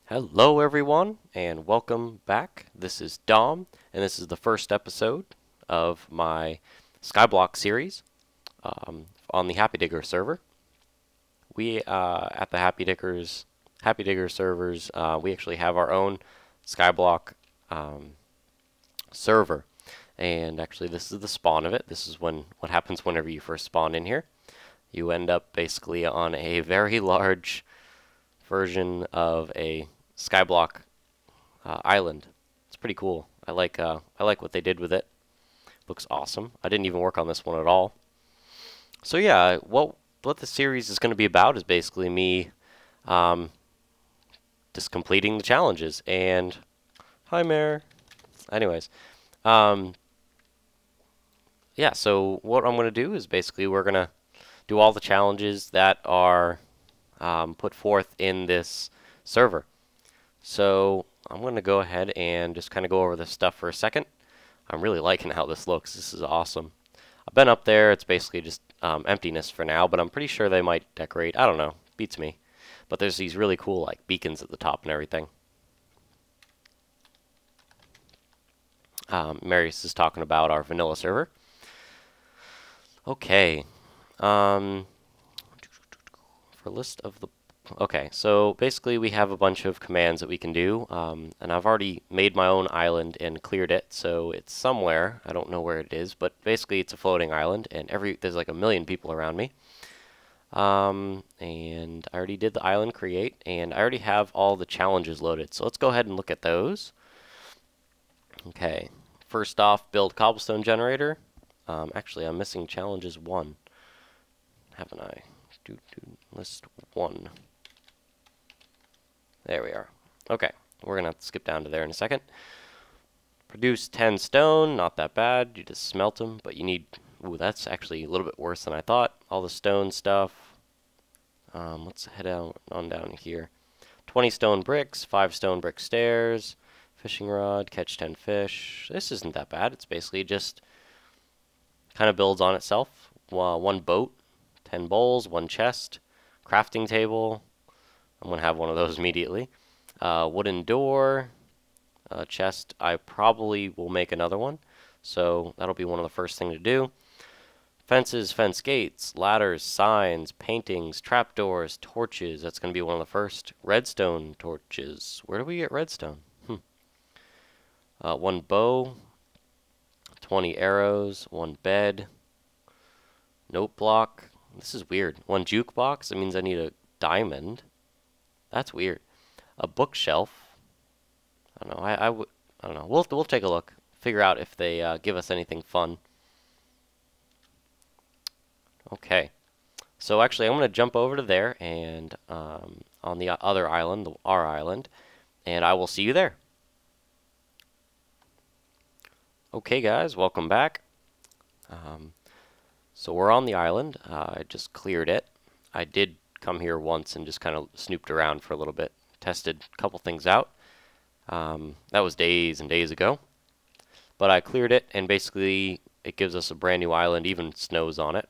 Hello everyone and welcome back. This is Dom and this is the first episode of my SkyBlock series on the Happy Digger server. We at the Happy Digger servers we actually have our own SkyBlock server, and actually this is the spawn of it. This is what happens whenever you first spawn in here. You end up basically on a very large version of a SkyBlock island. It's pretty cool. I like what they did with it. Looks awesome. I didn't even work on this one at all. So yeah, what the series is going to be about is basically me just completing the challenges. And hi, Mare. Anyways, um, yeah. So what I'm going to do is basically we're going to do all the challenges that are put forth in this server. So I'm going to go ahead and just kind of go over this stuff for a second. I'm really liking how this looks. This is awesome. I've been up there. It's basically just emptiness for now, but I'm pretty sure they might decorate. I don't know. Beats me. But there's these really cool like beacons at the top and everything. Marius is talking about our vanilla server. Okay. For list of the Okay, so basically we have a bunch of commands that we can do, and I've already made my own island and cleared it, so it's somewhere. I don't know where it is, but basically it's a floating island, and there's like a million people around me. And I already did the island create, and I already have all the challenges loaded, so let's go ahead and look at those. Okay, first off, build cobblestone generator. Actually, I'm missing challenges 1, haven't I? List 1. There we are. Okay, we're gonna have to skip down to there in a second. Produce 10 stone, not that bad. You just smelt them, but you need. Ooh, that's actually a little bit worse than I thought. All the stone stuff. Let's head on down here. 20 stone bricks, 5 stone brick stairs, fishing rod, catch 10 fish. This isn't that bad. It's basically just kind of builds on itself. 1 boat, 10 bowls, 1 chest, crafting table. I'm going to have one of those immediately. Wooden door, chest. I probably will make another one, so that'll be one of the first things to do. Fences, fence gates, ladders, signs, paintings, trapdoors, torches. That's going to be one of the first. Redstone torches. Where do we get redstone? 1 bow, 20 arrows, 1 bed, note block. This is weird. 1 jukebox. That means I need a diamond. That's weird. A bookshelf. I don't know. I don't know. We'll take a look. Figure out if they give us anything fun. Okay. So actually, I'm going to jump over to there and on the other island, our island, and I will see you there. Okay, guys, welcome back. So we're on the island. I just cleared it. I did come here once and just kind of snooped around for a little bit, tested a couple things out. That was days and days ago, but I cleared it, and basically it gives us a brand new island, even snows on it,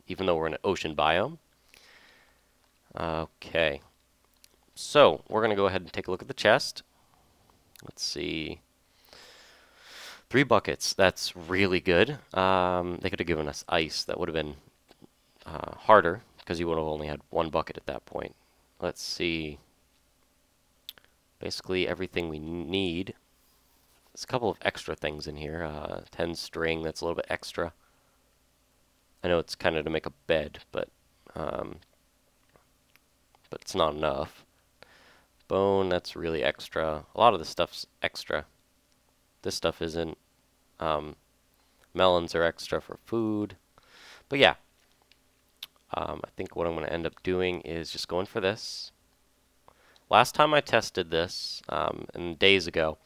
even though we're in an ocean biome. Okay, so we're gonna go ahead and take a look at the chest. Let's see. 3 buckets. That's really good. They could have given us ice. That would have been harder, because you would have only had 1 bucket at that point. Let's see. Basically everything we need. There's a couple of extra things in here. 10 string, that's a little bit extra. I know it's kind of to make a bed, but it's not enough. Bone, that's really extra. A lot of this stuff's extra. This stuff isn't. Melons are extra for food. But yeah. I think what I'm going to end up doing is just going for this. Last time I tested this, and days ago,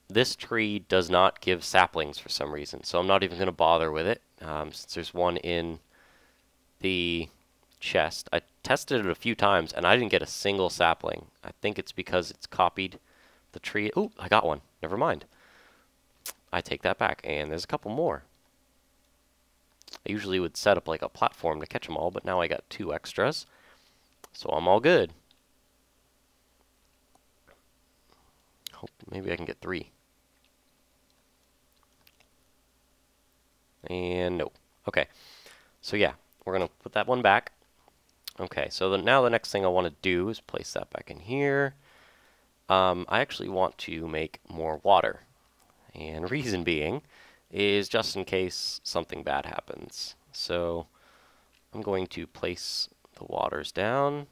this tree does not give saplings for some reason, so I'm not even going to bother with it, since there's one in the chest. I tested it a few times, and I didn't get a single sapling. I think it's because it's copied the tree. Ooh, I got one. Never mind. I take that back, and there's a couple more. I usually would set up like a platform to catch them all, but now I got 2 extras, so I'm all good. Hope maybe I can get 3. And no. Okay. So yeah, we're going to put that one back. Okay, so now the next thing I want to do is place that back in here. I actually want to make more water. And reason being is just in case something bad happens. So I'm going to place the waters down,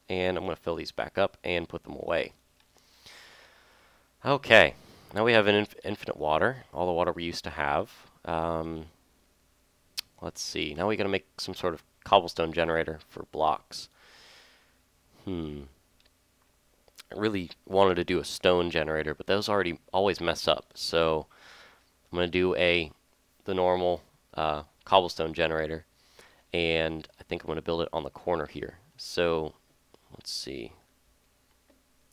and I'm going to fill these back up and put them away. Okay, now we have an infinite water, all the water we used to have. Let's see, now we got to make some sort of cobblestone generator for blocks. I really wanted to do a stone generator, but those always mess up. So I'm going to do the normal cobblestone generator, and I think I'm going to build it on the corner here. So let's see.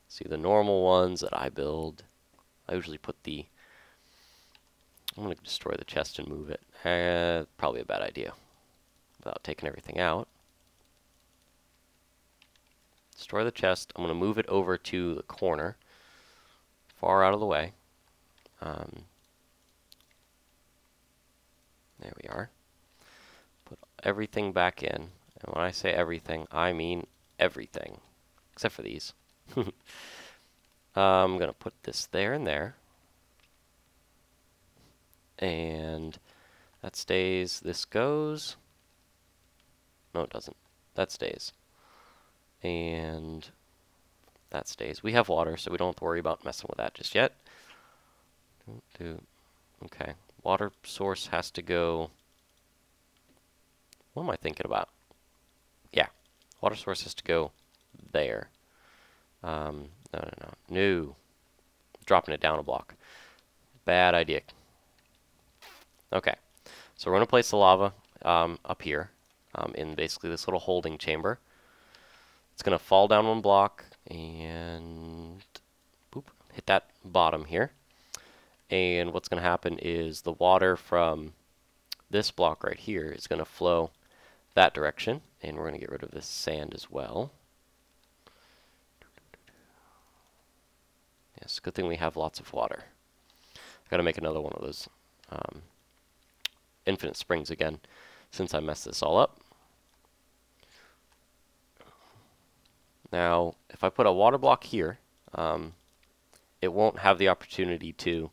See, the normal ones that I build, I usually put I'm going to destroy the chest and move it. Probably a bad idea without taking everything out. Destroy the chest. I'm going to move it over to the corner, far out of the way. There we are. Put everything back in. And when I say everything, I mean everything, except for these. I'm going to put this there and there. And that stays. This goes. No, it doesn't. That stays. And that stays. We have water, so we don't have to worry about messing with that just yet. Okay. Water source has to go. What am I thinking about? Yeah. Water source has to go there. No. Dropping it down a block. Bad idea. Okay. So we're going to place the lava up here in basically this little holding chamber. It's going to fall down one block and boop, hit that bottom here. And what's going to happen is the water from this block right here is going to flow that direction. And we're going to get rid of this sand as well. Yes, good thing we have lots of water. I've got to make another one of those infinite springs again since I messed this all up. Now, if I put a water block here, it won't have the opportunity to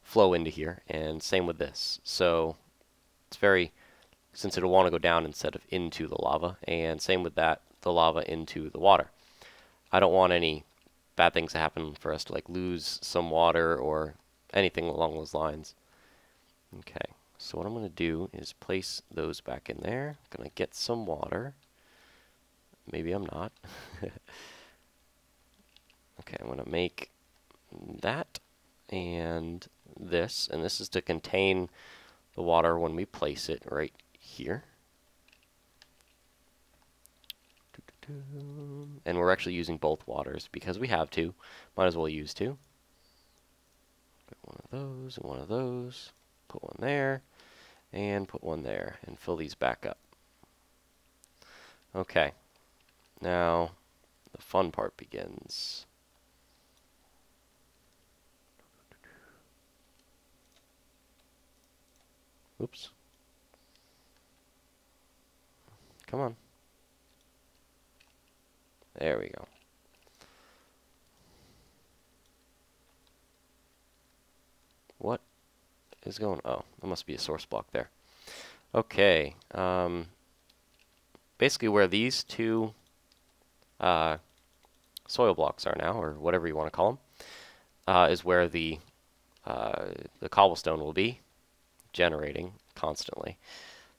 flow into here, and same with this. So it's since it'll want to go down instead of into the lava, and same with that, the lava into the water. I don't want any bad things to happen for us to like lose some water or anything along those lines. Okay, so what I'm going to do is place those back in there. I'm going to get some water. Maybe I'm not. Okay, I'm going to make that and this is to contain the water when we place it right here. And we're actually using both waters because we have to. Might as well use two. Get one of those and one of those. Put one there and put one there and fill these back up. Okay. Now the fun part begins. Oops. Come on. There we go. What is going on? Oh, there must be a source block there. Okay. Basically where these two soil blocks are now, or whatever you want to call them, is where the cobblestone will be generating constantly.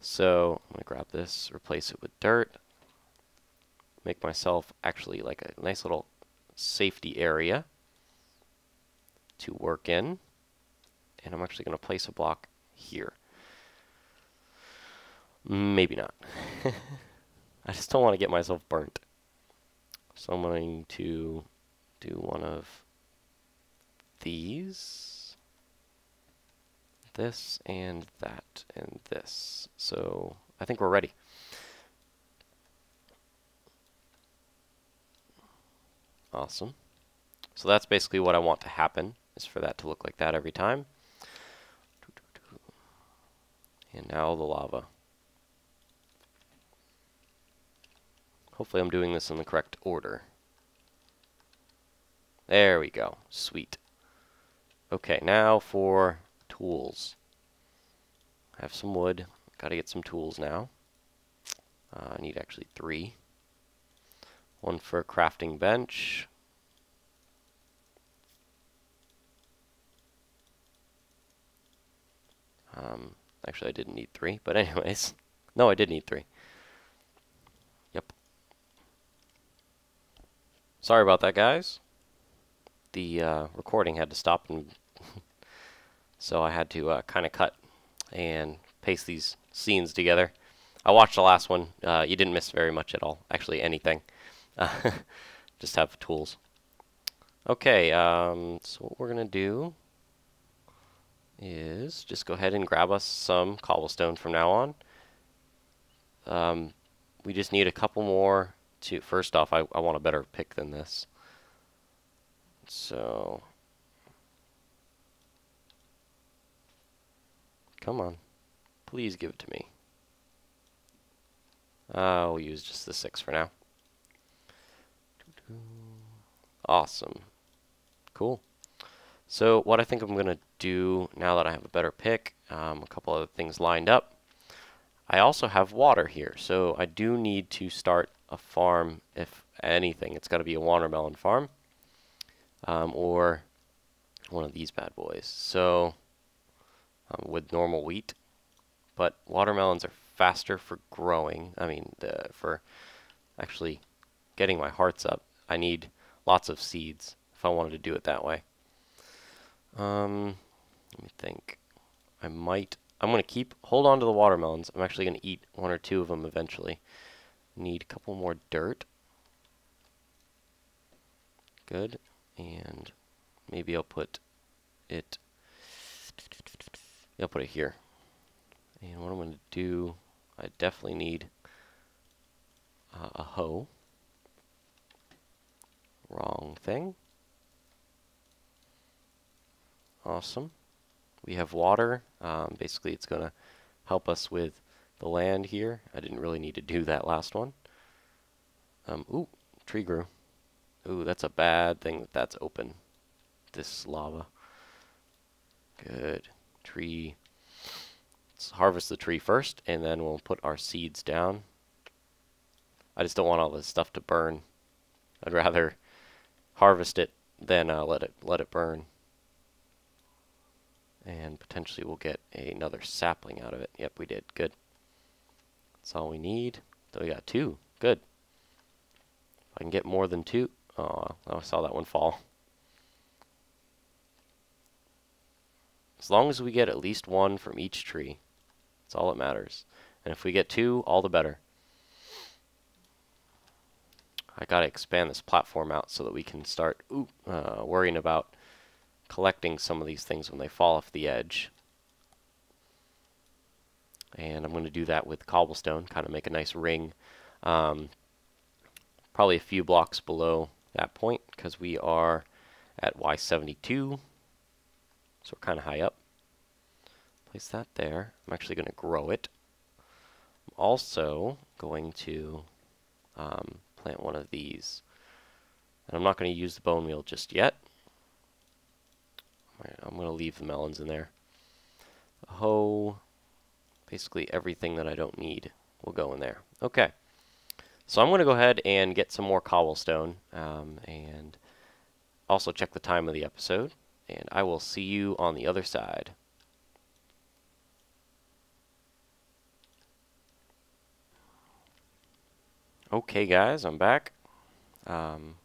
So I'm going to grab this, replace it with dirt, make myself actually like a nice little safety area to work in. And I'm actually going to place a block here. Maybe not. I just don't want to get myself burnt. So I'm going to do one of these, this, and that, and this. So I think we're ready. Awesome. So that's basically what I want to happen, is for that to look like that every time. And now the lava. Hopefully I'm doing this in the correct order. There we go. Sweet. Okay, now for tools. I have some wood. Gotta get some tools now. I need actually 3. One for a crafting bench. Actually, I didn't need 3, but anyways. No, I did need 3. Yep. Sorry about that, guys. The recording had to stop, and so I had to kind of cut and paste these scenes together. I watched the last one. You didn't miss very much at all. Actually, anything. Just have tools. Okay, so what we're going to do is just go ahead and grab us some cobblestone from now on. We just need a couple more to... First off, I want a better pick than this. So... Come on. Please give it to me. We'll use just the 6 for now. Awesome. Cool. So what I think I'm going to do now that I have a better pick, a couple other things lined up. I also have water here, so I do need to start a farm. If anything, it's got to be a watermelon farm, or one of these bad boys. So with normal wheat, but watermelons are faster for growing. I mean, for actually getting my hearts up, I need lots of seeds if I wanted to do it that way. Let me think. I'm going to hold on to the watermelons. I'm actually going to eat 1 or 2 of them eventually. Need a couple more dirt. Good. And maybe I'll put it here. And what I'm going to do, I definitely need a hoe. Wrong thing. Awesome. We have water. Basically, it's going to help us with the land here. I didn't really need to do that last one. Ooh, tree grew. Ooh, that's a bad thing that's open. This lava. Good. Tree. Let's harvest the tree first, and then we'll put our seeds down. I just don't want all this stuff to burn. I'd rather harvest it than let it burn. And potentially we'll get another sapling out of it. Yep, we did. Good. That's all we need. So we got 2. Good. If I can get more than 2. Oh, I saw that one fall. As long as we get at least 1 from each tree, that's all that matters. And if we get 2, all the better. I gotta expand this platform out so that we can start worrying about collecting some of these things when they fall off the edge. And I'm going to do that with cobblestone, kind of make a nice ring. Probably a few blocks below that point, because we are at Y72. So we're kind of high up. Place that there. I'm actually going to grow it. I'm also going to plant one of these. And I'm not going to use the bone meal just yet. I'm going to leave the melons in there. A hoe, basically everything that I don't need will go in there. Okay, so I'm going to go ahead and get some more cobblestone and also check the time of the episode, and I will see you on the other side. Okay guys, I'm back.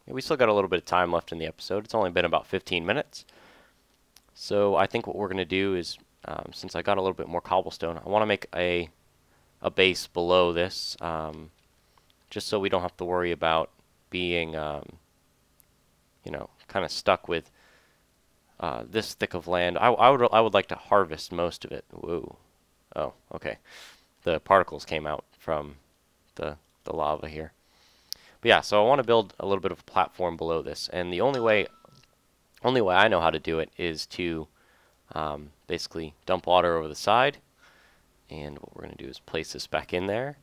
We still got a little bit of time left in the episode. It's only been about 15 minutes. So I think what we're going to do is, since I got a little bit more cobblestone, I want to make a base below this, just so we don't have to worry about being, you know, kind of stuck with this thick of land. I would like to harvest most of it. Whoa. Oh, okay. The particles came out from the lava here. But yeah, so I want to build a little bit of a platform below this, and the only way Only way I know how to do it is to basically dump water over the side, and what we're going to do is place this back in there.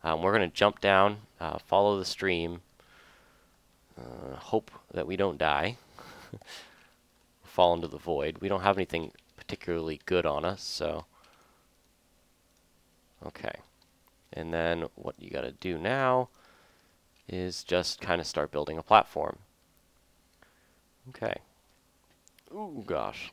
We're going to jump down, follow the stream, hope that we don't die, fall into the void. We don't have anything particularly good on us, so okay. And then what you got to do now is just kind of start building a platform. Okay. Ooh, gosh.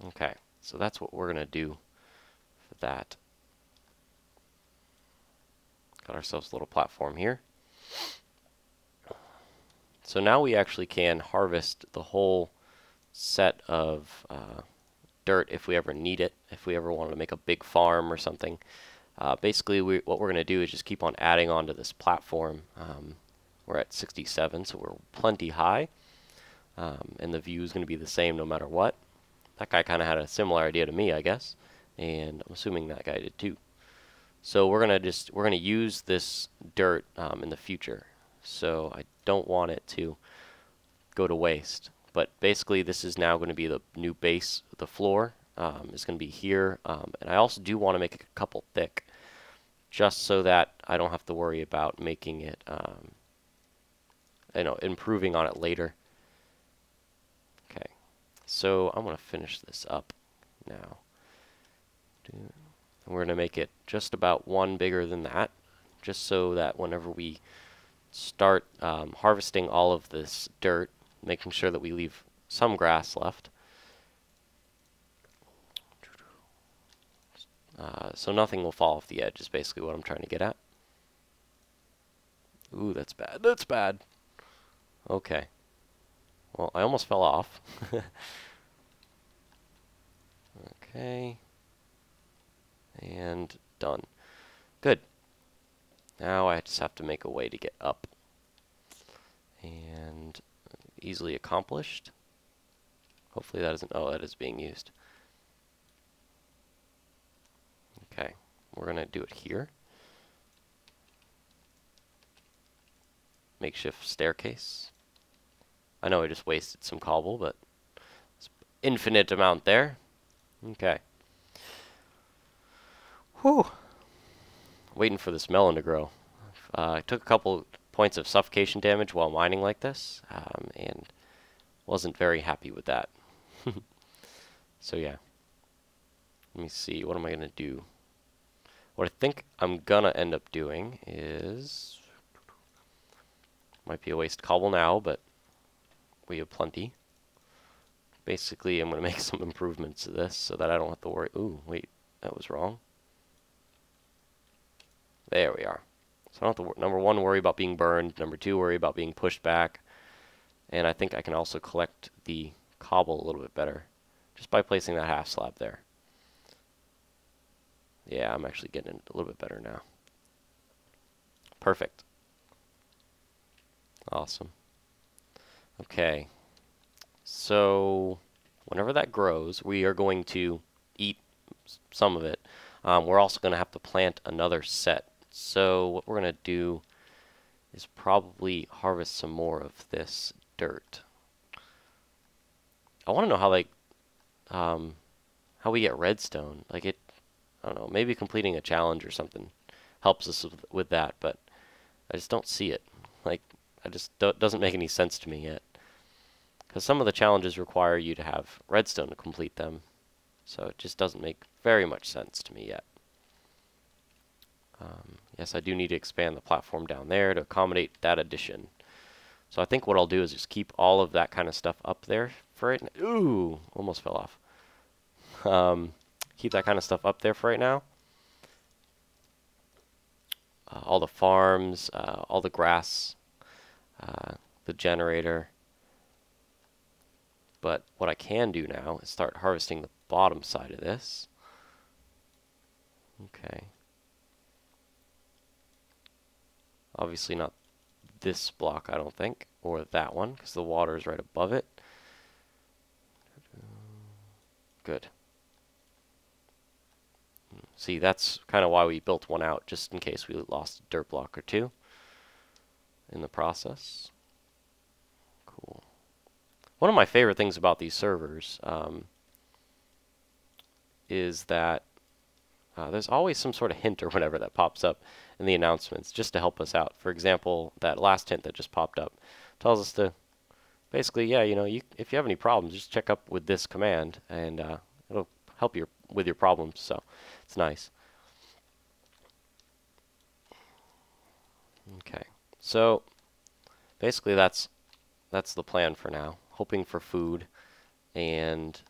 Okay, so that's what we're going to do for that. Got ourselves a little platform here. So now we actually can harvest the whole set of dirt if we ever need it, if we ever wanted to make a big farm or something. Basically, what we're going to do is just keep on adding onto this platform. We're at 67, so we're plenty high, and the view is going to be the same no matter what. That guy kind of had a similar idea to me, I guess, and I'm assuming that guy did too. So we're gonna use this dirt in the future. So I don't want it to go to waste. But basically, this is now going to be the new base. The floor is going to be here, and I also do want to make it a couple thick, just so that I don't have to worry about making it, improving on it later. Okay, so I'm going to finish this up now. And we're going to make it just about one bigger than that, just so that whenever we start harvesting all of this dirt, making sure that we leave some grass left. So nothing will fall off the edge is basically what I'm trying to get at. Ooh, that's bad. That's bad. Okay. Well, I almost fell off. Okay. And done. Good. Now I just have to make a way to get up. And easily accomplished. Hopefully that isn't... Oh, that is being used. Okay. We're going to do it here. Makeshift staircase. I know I just wasted some cobble, but it's infinite amount there. Okay. Whew. Waiting for this melon to grow. I took a couple points of suffocation damage while mining like this, and wasn't very happy with that. So yeah. Let me see, what am I going to do? What I think I'm going to end up doing is... Might be a waste of cobble now, but we have plenty. Basically, I'm going to make some improvements to this so that I don't have to worry... Ooh, wait, that was wrong. There we are. So I don't have to, number one, worry about being burned. Number two, worry about being pushed back. And I think I can also collect the cobble a little bit better just by placing that half slab there. Yeah, I'm actually getting it a little bit better now. Perfect. Awesome. Okay. So whenever that grows, we are going to eat some of it. We're also going to have to plant another set. So what we're going to do is probably harvest some more of this dirt. I want to know how we get redstone. Like I don't know, maybe completing a challenge or something helps us with that, but I just don't see it. Like, doesn't make any sense to me yet. Because some of the challenges require you to have redstone to complete them. So it just doesn't make very much sense to me yet. Yes, I do need to expand the platform down there to accommodate that addition. So I think what I'll do is just keep all of that kind of stuff up there for right now. Ooh, almost fell off. Keep that kind of stuff up there for right now. All the farms, all the grass, the generator. But what I can do now is start harvesting the bottom side of this. Okay. Obviously not this block, I don't think, or that one, because the water is right above it. Good. See, that's kind of why we built one out, just in case we lost a dirt block or two. in the process. Cool. One of my favorite things about these servers is that there's always some sort of hint or whatever that pops up in the announcements just to help us out. For example, that last hint that just popped up tells us to basically, yeah, you know, if you have any problems, just check up with this command, and it'll help you with your problems. So it's nice. Okay, so basically that's the plan for now. Hoping for food, and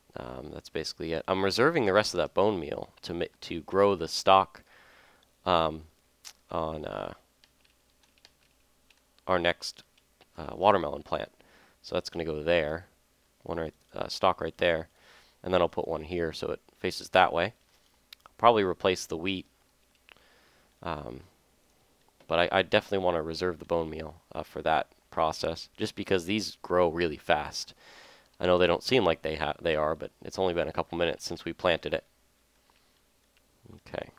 that's basically it. I'm reserving the rest of that bone meal to grow the stock on our next watermelon plant. So that's going to go there, stock right there, and then I'll put one here so it faces that way. Probably replace the wheat, but I definitely want to reserve the bone meal for that process, just because these grow really fast. I know they don't seem like they are, but it's only been a couple minutes since we planted it. Okay.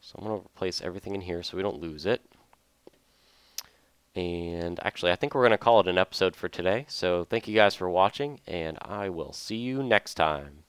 So I'm going to replace everything in here so we don't lose it. And actually, I think we're going to call it an episode for today. So thank you guys for watching, and I will see you next time.